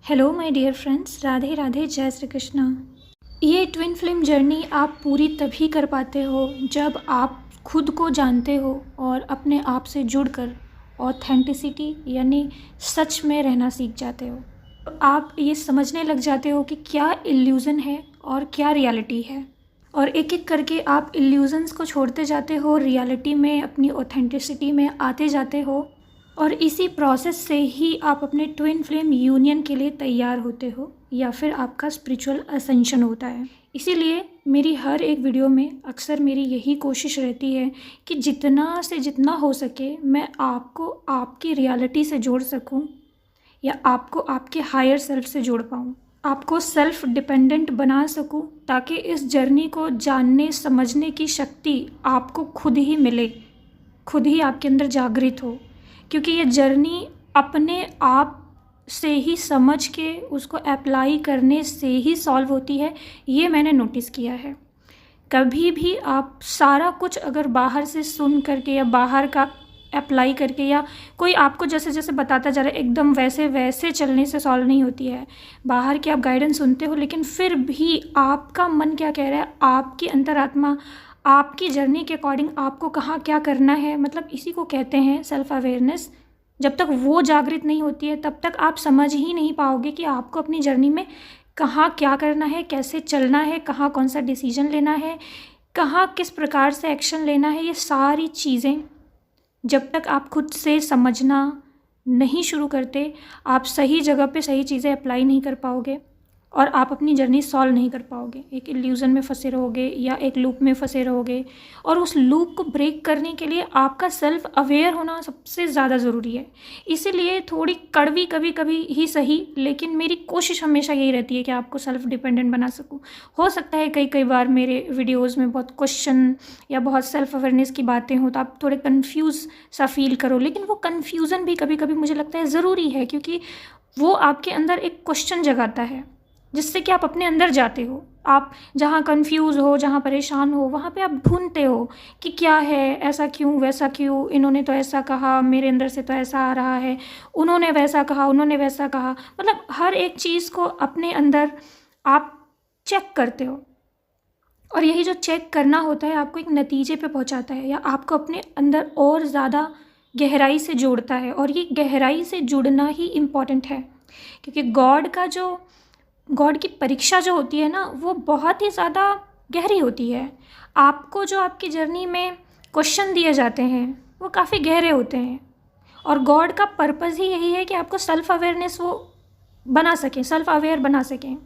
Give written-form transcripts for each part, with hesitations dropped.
Hello my dear friends, Radhe Radhe, जय श्री कृष्णा। ये twin flame journey आप पूरी तभी कर पाते हो जब आप खुद को जानते हो और अपने आप से जुड़कर ऑथेंटिसिटी यानी सच में रहना सीख जाते हो। तो आप ये समझने लग जाते हो कि क्या इल्यूज़न है और क्या रियलिटी है, और एक एक करके आप इल्यूज़न्स को छोड़ते जाते हो, रियलिटी में अपनी ऑथेंटिसिटी में आते जाते हो, और इसी प्रोसेस से ही आप अपने ट्विन फ्लेम यूनियन के लिए तैयार होते हो या फिर आपका स्पिरिचुअल असेंशन होता है। इसीलिए मेरी हर एक वीडियो में अक्सर मेरी यही कोशिश रहती है कि जितना से जितना हो सके मैं आपको आपकी रियलिटी से जोड़ सकूं या आपको आपके हायर सेल्फ से जोड़ पाऊँ, आपको सेल्फ डिपेंडेंट बना सकूं, ताकि इस जर्नी को जानने समझने की शक्ति आपको खुद ही मिले, खुद ही आपके अंदर जागृत हो। क्योंकि ये जर्नी अपने आप से ही समझ के उसको अप्लाई करने से ही सॉल्व होती है, ये मैंने नोटिस किया है। कभी भी आप सारा कुछ अगर बाहर से सुन करके या बाहर का अप्लाई करके या कोई आपको जैसे जैसे बताता जा रहा है एकदम वैसे वैसे चलने से सॉल्व नहीं होती है। बाहर की आप गाइडेंस सुनते हो लेकिन फिर भी आपका मन क्या कह रहा है, आपकी अंतरात्मा आपकी जर्नी के अकॉर्डिंग आपको कहाँ क्या करना है, मतलब इसी को कहते हैं सेल्फ अवेयरनेस। जब तक वो जागृत नहीं होती है तब तक आप समझ ही नहीं पाओगे कि आपको अपनी जर्नी में कहाँ क्या करना है, कैसे चलना है, कहाँ कौन सा डिसीजन लेना है, कहाँ किस प्रकार से एक्शन लेना है। ये सारी चीज़ें जब तक आप खुद से समझना नहीं शुरू करते, आप सही जगह पे सही चीज़ें अप्लाई नहीं कर पाओगे और आप अपनी जर्नी सॉल्व नहीं कर पाओगे। एक इल्यूज़न में फंसे रहोगे या एक लूप में फंसे रहोगे, और उस लूप को ब्रेक करने के लिए आपका सेल्फ अवेयर होना सबसे ज़्यादा ज़रूरी है। इसीलिए थोड़ी कड़वी कभी कभी ही सही, लेकिन मेरी कोशिश हमेशा यही रहती है कि आपको सेल्फ डिपेंडेंट बना सकूं। हो सकता है कई कई बार मेरे वीडियोज़ में बहुत क्वेश्चन या बहुत सेल्फ अवेयरनेस की बातें हो तो आप थोड़े कन्फ्यूज़ सा फील करो, लेकिन वो कन्फ्यूज़न भी कभी कभी मुझे लगता है ज़रूरी है, क्योंकि वो आपके अंदर एक क्वेश्चन जगाता है जिससे कि आप अपने अंदर जाते हो। आप जहाँ कंफ्यूज हो, जहाँ परेशान हो, वहाँ पे आप ढूंढते हो कि क्या है, ऐसा क्यों, वैसा क्यों, इन्होंने तो ऐसा कहा, मेरे अंदर से तो ऐसा आ रहा है, उन्होंने वैसा कहा, उन्होंने वैसा कहा। मतलब हर एक चीज़ को अपने अंदर आप चेक करते हो, और यही जो चेक करना होता है आपको एक नतीजे पे पहुँचाता है या आपको अपने अंदर और ज़्यादा गहराई से जोड़ता है। और ये गहराई से जुड़ना ही इम्पॉर्टेंट है, क्योंकि गॉड की परीक्षा जो होती है ना, वो बहुत ही ज़्यादा गहरी होती है। आपको जो आपकी जर्नी में क्वेश्चन दिए जाते हैं वो काफ़ी गहरे होते हैं, और गॉड का पर्पज़ ही यही है कि आपको सेल्फ अवेयरनेस वो बना सकें, सेल्फ अवेयर बना सकें,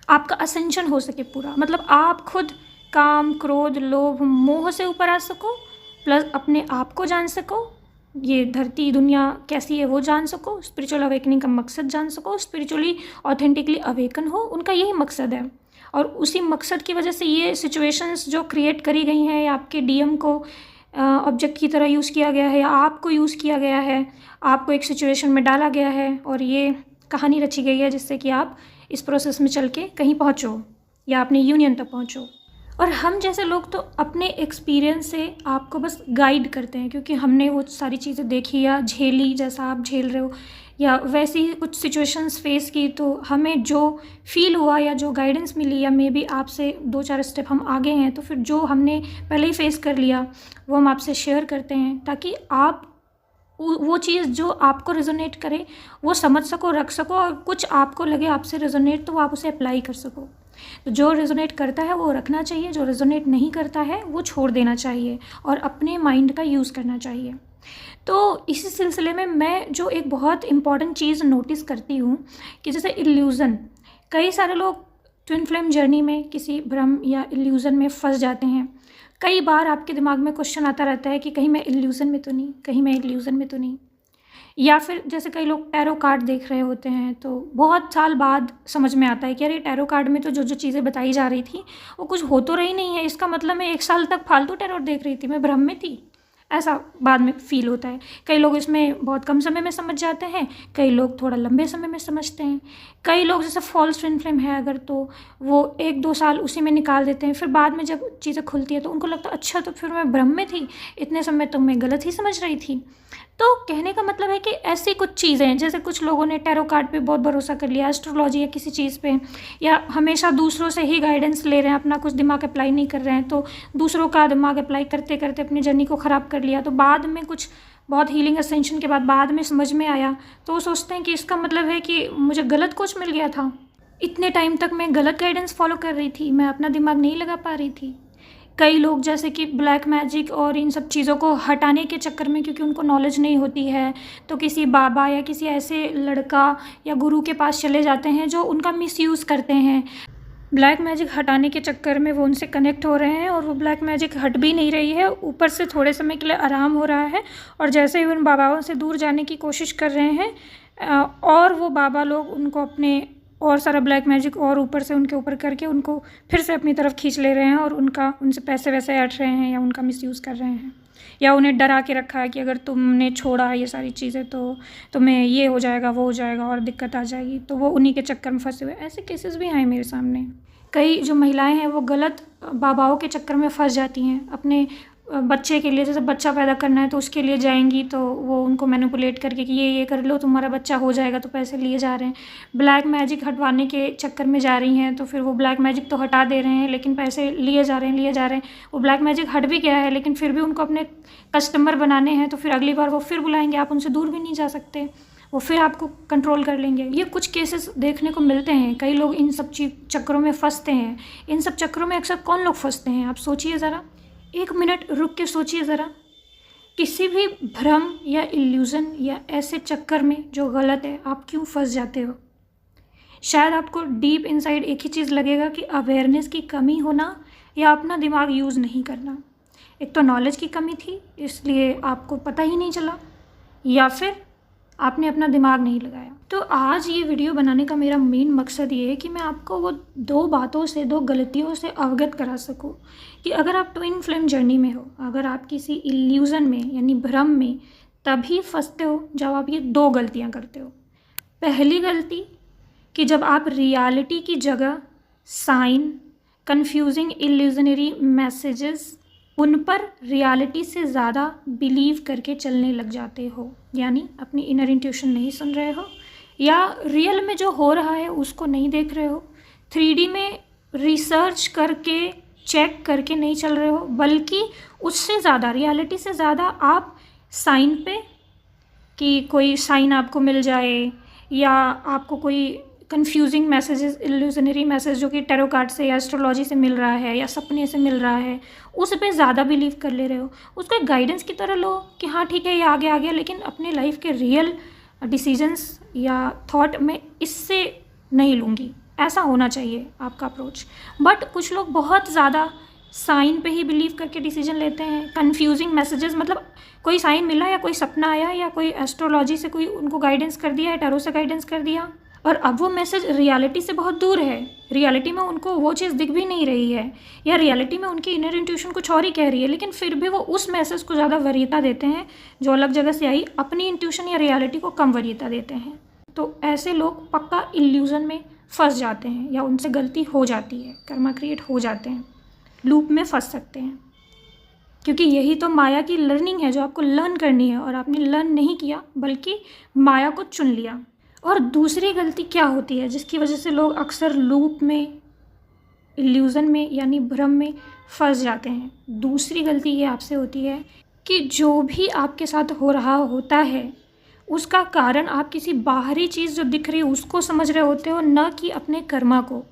आपका असेंशन हो सके पूरा। मतलब आप खुद काम, क्रोध, लोभ, मोह से ऊपर आ सको, प्लस अपने आप को जान सको, ये धरती दुनिया कैसी है वो जान सको, स्पिरिचुअल अवेकनिंग का मकसद जान सको, स्पिरिचुअली ऑथेंटिकली अवेकन हो, उनका यही मकसद है। और उसी मकसद की वजह से ये सिचुएशंस जो क्रिएट करी गई हैं, या आपके डीएम को ऑब्जेक्ट की तरह यूज़ किया गया है, या आपको यूज़ किया गया है, आपको एक सिचुएशन में डाला गया है, और ये कहानी रची गई है जिससे कि आप इस प्रोसेस में चल के कहीं पहुँचो या अपने यूनियन तक पहुँचो। और हम जैसे लोग तो अपने एक्सपीरियंस से आपको बस गाइड करते हैं, क्योंकि हमने वो सारी चीज़ें देखी या झेली, जैसा आप झेल रहे हो, या वैसी ही कुछ सिचुएशंस फेस की, तो हमें जो फील हुआ या जो गाइडेंस मिली, या मे बी आपसे 2-4 स्टेप हम आगे हैं, तो फिर जो हमने पहले ही फेस कर लिया वो हम आपसे शेयर करते हैं, ताकि आप वो चीज़ जो आपको रेजोनेट करे वो समझ सको, रख सको, और कुछ आपको लगे आपसे रेजोनेट तो आप उसे अप्लाई कर सको। तो जो रेजोनेट करता है वो रखना चाहिए, जो रेजोनेट नहीं करता है वो छोड़ देना चाहिए और अपने माइंड का यूज़ करना चाहिए। तो इसी सिलसिले में मैं जो एक बहुत इम्पॉर्टेंट चीज़ नोटिस करती हूँ कि जैसे इल्यूज़न, कई सारे लोग ट्विन फ्लेम जर्नी में किसी भ्रम या इल्यूज़न में फंस जाते हैं। कई बार आपके दिमाग में क्वेश्चन आता रहता है कि कहीं मैं इल्यूज़न में तो नहीं, कहीं मैं इल्यूज़न में तो नहीं। या फिर जैसे कई लोग टैरो कार्ड देख रहे होते हैं तो बहुत साल बाद समझ में आता है कि अरे टैरो कार्ड में तो जो जो चीज़ें बताई जा रही थी वो कुछ हो तो रही नहीं है, इसका मतलब मैं 1 साल तक फालतू टैरो देख रही थी, मैं भ्रम में थी, ऐसा बाद में फील होता है। कई लोग इसमें बहुत कम समय में समझ जाते हैं, कई लोग थोड़ा लंबे समय में समझते हैं, कई लोग जैसे फॉल्स ट्विन फ्लेम है अगर, तो वो 1-2 साल उसी में निकाल देते हैं, फिर बाद में जब चीज़ें खुलती है तो उनको लगता है अच्छा तो फिर मैं भ्रम में थी, इतने समय तो मैं गलत ही समझ रही थी। तो कहने का मतलब है कि ऐसी कुछ चीज़ें हैं, जैसे कुछ लोगों ने टैरो कार्ड पे बहुत भरोसा कर लिया, एस्ट्रोलॉजी या किसी चीज़ पे, या हमेशा दूसरों से ही गाइडेंस ले रहे हैं, अपना कुछ दिमाग अप्लाई नहीं कर रहे हैं, तो दूसरों का दिमाग अप्लाई करते करते अपनी जर्नी को ख़राब कर लिया। तो बाद में कुछ बहुत हीलिंग असेंशन के बाद में समझ में आया, तो वो सोचते हैं कि इसका मतलब है कि मुझे गलत कुछ मिल गया था, इतने टाइम तक मैं गलत गाइडेंस फॉलो कर रही थी, मैं अपना दिमाग नहीं लगा पा रही थी। कई लोग जैसे कि ब्लैक मैजिक और इन सब चीज़ों को हटाने के चक्कर में, क्योंकि उनको नॉलेज नहीं होती है, तो किसी बाबा या किसी ऐसे लड़का या गुरु के पास चले जाते हैं जो उनका मिसयूज़ करते हैं। ब्लैक मैजिक हटाने के चक्कर में वो उनसे कनेक्ट हो रहे हैं और वो ब्लैक मैजिक हट भी नहीं रही है, ऊपर से थोड़े समय के लिए आराम हो रहा है, और जैसे ही उन बाबाओं से दूर जाने की कोशिश कर रहे हैं और वो बाबा लोग उनको अपने और सारा ब्लैक मैजिक और ऊपर से उनके ऊपर करके उनको फिर से अपनी तरफ खींच ले रहे हैं, और उनसे पैसे वैसे ऐंठ रहे हैं या उनका मिसयूज़ कर रहे हैं, या उन्हें डरा के रखा है कि अगर तुमने छोड़ा ये सारी चीज़ें तो तुम्हें ये हो जाएगा, वो हो जाएगा और दिक्कत आ जाएगी। तो वो उन्हीं के चक्कर में फंसे हुए। ऐसे केसेस भी आए मेरे सामने। कई जो महिलाएं हैं वो गलत बाबाओं के चक्कर में फंस जाती हैं। अपने बच्चे के लिए, जैसे बच्चा पैदा करना है तो उसके लिए जाएंगी, तो वो उनको मैनिपुलेट करके कि ये कर लो, तुम्हारा बच्चा हो जाएगा, तो पैसे लिए जा रहे हैं। ब्लैक मैजिक हटवाने के चक्कर में जा रही हैं, तो फिर वो ब्लैक मैजिक तो हटा दे रहे हैं, लेकिन पैसे लिए जा रहे हैं। वो ब्लैक मैजिक हट भी गया है, लेकिन फिर भी उनको अपने कस्टमर बनाने हैं, तो फिर अगली बार वो फिर बुलाएंगे, आप उनसे दूर भी नहीं जा सकते, वो फिर आपको कंट्रोल कर लेंगे। ये कुछ केसेस देखने को मिलते हैं। कई लोग इन सब चक्करों में फंसते हैं। इन सब चक्करों में अक्सर कौन लोग फंसते हैं, आप सोचिए ज़रा, 1 मिनट रुक के सोचिए ज़रा। किसी भी भ्रम या इल्यूज़न या ऐसे चक्कर में जो गलत है, आप क्यों फंस जाते हो? शायद आपको डीप इनसाइड एक ही चीज़ लगेगा कि अवेयरनेस की कमी होना या अपना दिमाग यूज़ नहीं करना। एक तो नॉलेज की कमी थी, इसलिए आपको पता ही नहीं चला, या फिर आपने अपना दिमाग नहीं लगाया। तो आज ये वीडियो बनाने का मेरा मेन मकसद ये है कि मैं आपको वो 2 बातों से, 2 गलतियों से अवगत करा सकूं कि अगर आप ट्विन फ्लेम जर्नी में हो, अगर आप किसी इल्यूज़न में यानी भ्रम में तभी फंसते हो जब आप ये 2 गलतियां करते हो। पहली गलती कि जब आप रियलिटी की जगह साइन, कन्फ्यूजिंग इल्यूजनरी मैसेजेस, उन पर रियलिटी से ज़्यादा बिलीव करके चलने लग जाते हो, यानी अपनी इनर इंट्यूशन नहीं सुन रहे हो, या रियल में जो हो रहा है उसको नहीं देख रहे हो, 3D में रिसर्च करके चेक करके नहीं चल रहे हो, बल्कि उससे ज़्यादा, रियलिटी से ज़्यादा आप साइन पे, कि कोई साइन आपको मिल जाए, या आपको कोई कन्फ्यूजिंग मैसेजेस, इल्यूजनरी मैसेज जो कि टैरो कार्ड से या एस्ट्रोलॉजी से मिल रहा है या सपने से मिल रहा है, उस पे ज़्यादा बिलीव कर ले रहे हो। उसको एक गाइडेंस की तरह लो कि हाँ ठीक है ये आगे आ गया, लेकिन अपने लाइफ के रियल डिसीजंस या थॉट में इससे नहीं लूँगी, ऐसा होना चाहिए आपका अप्रोच। बट कुछ लोग बहुत ज़्यादा साइन पे ही बिलीव करके डिसीजन लेते हैं। कन्फ्यूजिंग मैसेजेस मतलब कोई साइन मिला या कोई सपना आया या कोई एस्ट्रोलॉजी से कोई उनको गाइडेंस कर दिया या टैरो से गाइडेंस कर दिया, और अब वो मैसेज रियलिटी से बहुत दूर है, रियलिटी में उनको वो चीज़ दिख भी नहीं रही है, या रियलिटी में उनकी इनर इंट्यूशन कुछ और ही कह रही है, लेकिन फिर भी वो उस मैसेज को ज़्यादा वरीयता देते हैं जो अलग जगह से आई, अपनी इंट्यूशन या रियलिटी को कम वरीयता देते हैं। तो ऐसे लोग पक्का इल्यूज़न में फंस जाते हैं, या उनसे गलती हो जाती है, कर्मा क्रिएट हो जाते हैं, लूप में फंस सकते हैं, क्योंकि यही तो माया की लर्निंग है जो आपको लर्न करनी है, और आपने लर्न नहीं किया बल्कि माया को चुन लिया। और दूसरी गलती क्या होती है जिसकी वजह से लोग अक्सर लूप में, इल्यूज़न में यानी भ्रम में फंस जाते हैं? दूसरी गलती ये आपसे होती है कि जो भी आपके साथ हो रहा होता है उसका कारण आप किसी बाहरी चीज़ जो दिख रही है उसको समझ रहे होते हो, न कि अपने कर्मा को।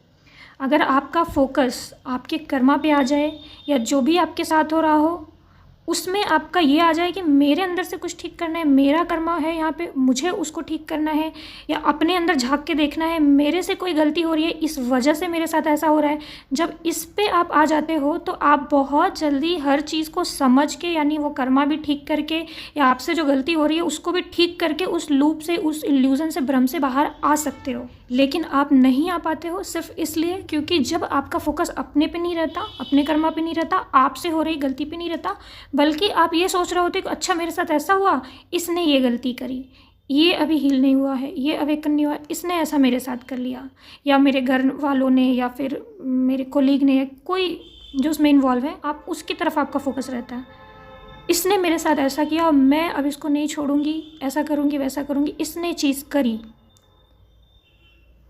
अगर आपका फोकस आपके कर्मा पे आ जाए, या जो भी आपके साथ हो रहा हो उसमें आपका ये आ जाए कि मेरे अंदर से कुछ ठीक करना है, मेरा कर्मा है यहाँ पे, मुझे उसको ठीक करना है, या अपने अंदर झांक के देखना है मेरे से कोई गलती हो रही है, इस वजह से मेरे साथ ऐसा हो रहा है। जब इस पे आप आ जाते हो तो आप बहुत जल्दी हर चीज़ को समझ के, यानी वो कर्मा भी ठीक करके या आपसे जो गलती हो रही है उसको भी ठीक करके उस लूप से, उस इल्यूज़न से, भ्रम से बाहर आ सकते हो। लेकिन आप नहीं आ पाते हो सिर्फ इसलिए क्योंकि जब आपका फोकस अपने पे नहीं रहता, अपने कर्मा पे नहीं रहता, आपसे हो रही गलती पे नहीं रहता, बल्कि आप ये सोच रहे होते कि अच्छा मेरे साथ ऐसा हुआ, इसने ये गलती करी, ये अभी हील नहीं हुआ है, ये अवेकन नहीं हुआ, इसने ऐसा मेरे साथ कर लिया, या मेरे घर वालों ने, या फिर मेरे कोलीग ने, कोई जो उसमें इन्वॉल्व है, आप उसकी तरफ आपका फोकस रहता है। इसने मेरे साथ ऐसा किया और मैं अब इसको नहीं छोड़ूंगी, ऐसा करूंगी वैसा करूंगी, इसने चीज़ करी।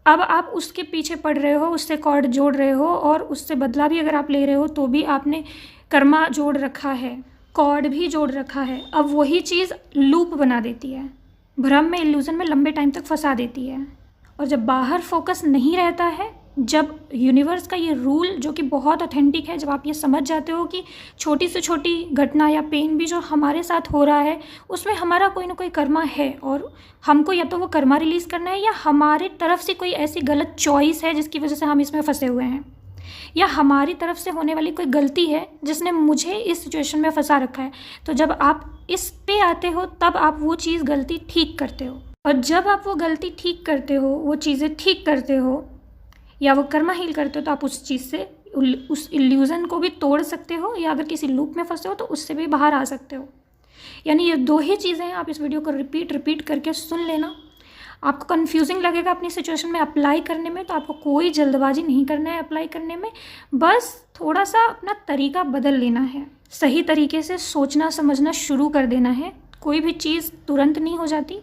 अब आप उसके पीछे पड़ रहे हो, उससे कॉर्ड जोड़ रहे हो और उससे बदला भी अगर आप ले रहे हो तो भी आपने कर्मा जोड़ रखा है, कॉर्ड भी जोड़ रखा है। अब वही चीज़ लूप बना देती है, भ्रम में, इल्यूज़न में लंबे टाइम तक फंसा देती है। और जब बाहर फोकस नहीं रहता है, जब यूनिवर्स का ये रूल जो कि बहुत ऑथेंटिक है, जब आप ये समझ जाते हो कि छोटी से छोटी घटना या पेन भी जो हमारे साथ हो रहा है उसमें हमारा कोई ना कोई कर्मा है और हमको या तो वो कर्मा रिलीज़ करना है या हमारी तरफ से कोई ऐसी गलत चॉइस है जिसकी वजह से हम इसमें फंसे हुए हैं, या हमारी तरफ से होने वाली कोई गलती है जिसने मुझे इस सिचुएशन में फंसा रखा है। तो जब आप इस पे आते हो तब आप वो चीज़ गलती ठीक करते हो, और जब आप वो गलती ठीक करते हो, वो चीज़ें ठीक करते हो या वो कर्मा हील करते हो, तो आप उस चीज़ से, उस इल्यूज़न को भी तोड़ सकते हो, या अगर किसी लूप में फंसे हो तो उससे भी बाहर आ सकते हो। यानी ये दो ही चीज़ें हैं। आप इस वीडियो को रिपीट करके सुन लेना। आपको कन्फ्यूजिंग लगेगा अपनी सिचुएशन में अप्लाई करने में, तो आपको कोई जल्दबाजी नहीं करना है अप्लाई करने में, बस थोड़ा सा अपना तरीका बदल लेना है, सही तरीके से सोचना समझना शुरू कर देना है। कोई भी चीज़ तुरंत नहीं हो जाती।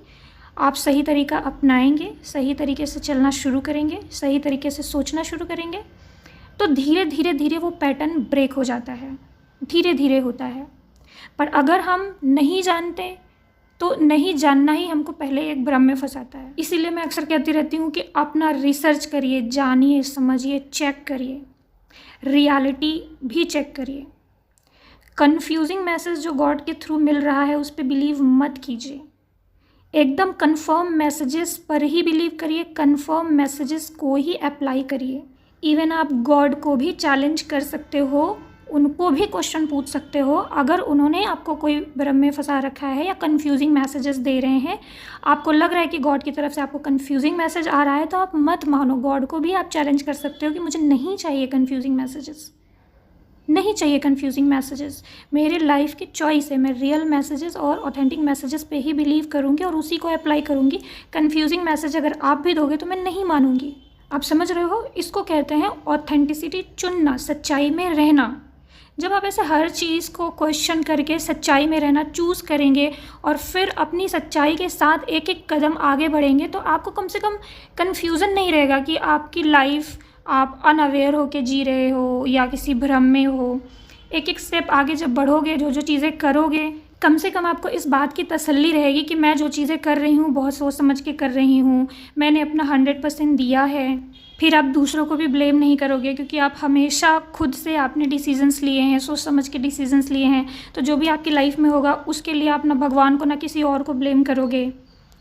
आप सही तरीका अपनाएंगे, सही तरीके से चलना शुरू करेंगे, सही तरीके से सोचना शुरू करेंगे, तो धीरे धीरे धीरे वो पैटर्न ब्रेक हो जाता है, धीरे धीरे होता है। पर अगर हम नहीं जानते तो नहीं जानना ही हमको पहले एक भ्रम में फंसाता है। इसीलिए मैं अक्सर कहती रहती हूँ कि अपना रिसर्च करिए, जानिए, समझिए, चेक करिए, रियलिटी भी चेक करिए। कन्फ्यूजिंग मैसेज जो गॉड के थ्रू मिल रहा है उस पर बिलीव मत कीजिए, एकदम कंफर्म मैसेजेस पर ही बिलीव करिए, कंफर्म मैसेजेस को ही अप्लाई करिए। इवन आप गॉड को भी चैलेंज कर सकते हो, उनको भी क्वेश्चन पूछ सकते हो। अगर उन्होंने आपको कोई भ्रम में फंसा रखा है या कंफ्यूजिंग मैसेजेस दे रहे हैं, आपको लग रहा है कि गॉड की तरफ से आपको कंफ्यूजिंग मैसेज आ रहा है, तो आप मत मानो। गॉड को भी आप चैलेंज कर सकते हो कि मुझे नहीं चाहिए कंफ्यूजिंग मैसेजेस, नहीं चाहिए कंफ्यूजिंग मैसेजेस। मेरे लाइफ की चॉइस है, मैं रियल मैसेजेस और ऑथेंटिक मैसेजेस पे ही बिलीव करूँगी और उसी को अप्लाई करूँगी। कंफ्यूजिंग मैसेज अगर आप भी दोगे तो मैं नहीं मानूंगी। आप समझ रहे हो? इसको कहते हैं ऑथेंटिसिटी, चुनना, सच्चाई में रहना। जब आप ऐसे हर चीज़ को क्वेश्चन करके सच्चाई में रहना चूज़ करेंगे और फिर अपनी सच्चाई के साथ एक एक कदम आगे बढ़ेंगे, तो आपको कम से कम कन्फ्यूज़न नहीं रहेगा कि आपकी लाइफ आप अनअवेयर होके जी रहे हो या किसी भ्रम में हो। एक एक स्टेप आगे जब बढ़ोगे, जो जो चीज़ें करोगे, कम से कम आपको इस बात की तसल्ली रहेगी कि मैं जो चीज़ें कर रही हूँ बहुत सोच समझ के कर रही हूँ, मैंने अपना 100% दिया है। फिर आप दूसरों को भी ब्लेम नहीं करोगे, क्योंकि आप हमेशा खुद से आपने डिसीजंस लिए हैं, सोच समझ के डिसीजंस लिए हैं। तो जो भी आपकी लाइफ में होगा उसके लिए आप ना भगवान को ना किसी और को ब्लेम करोगे,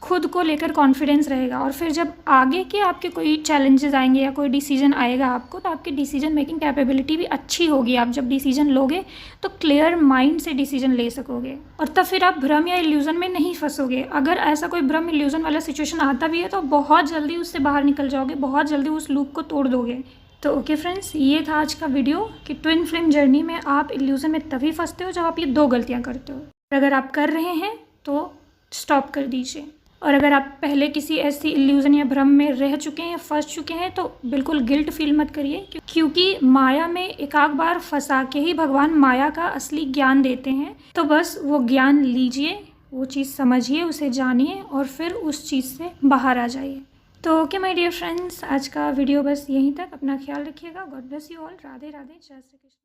खुद को लेकर कॉन्फिडेंस रहेगा। और फिर जब आगे के आपके कोई चैलेंजेस आएंगे या कोई डिसीजन आएगा आपको, तो आपकी डिसीजन मेकिंग कैपेबिलिटी भी अच्छी होगी। आप जब डिसीजन लोगे तो क्लियर माइंड से डिसीजन ले सकोगे, और तब फिर आप भ्रम या इल्यूज़न में नहीं फंसोगे। अगर ऐसा कोई भ्रम इल्यूज़न वाला सिचुएशन आता भी है तो बहुत जल्दी उससे बाहर निकल जाओगे, बहुत जल्दी उस लूप को तोड़ दोगे। तो ओके फ्रेंड्स, ये था आज का वीडियो कि ट्विन फ्लेम जर्नी में आप इल्यूज़न में तभी फंसते हो जब आप ये दो गलतियाँ करते हो। अगर आप कर रहे हैं तो स्टॉप कर दीजिए, और अगर आप पहले किसी ऐसी इल्यूज़न या भ्रम में रह चुके हैं या फंस चुके हैं तो बिल्कुल गिल्ट फील मत करिए, क्योंकि माया में एक आध बार फंसा के ही भगवान माया का असली ज्ञान देते हैं। तो बस वो ज्ञान लीजिए, वो चीज़ समझिए, उसे जानिए और फिर उस चीज़ से बाहर आ जाइए। तो ओके माय डियर फ्रेंड्स, आज का वीडियो बस यहीं तक। अपना ख्याल रखिएगा। God bless you all. Radhe Radhe, जय श्री कृष्ण।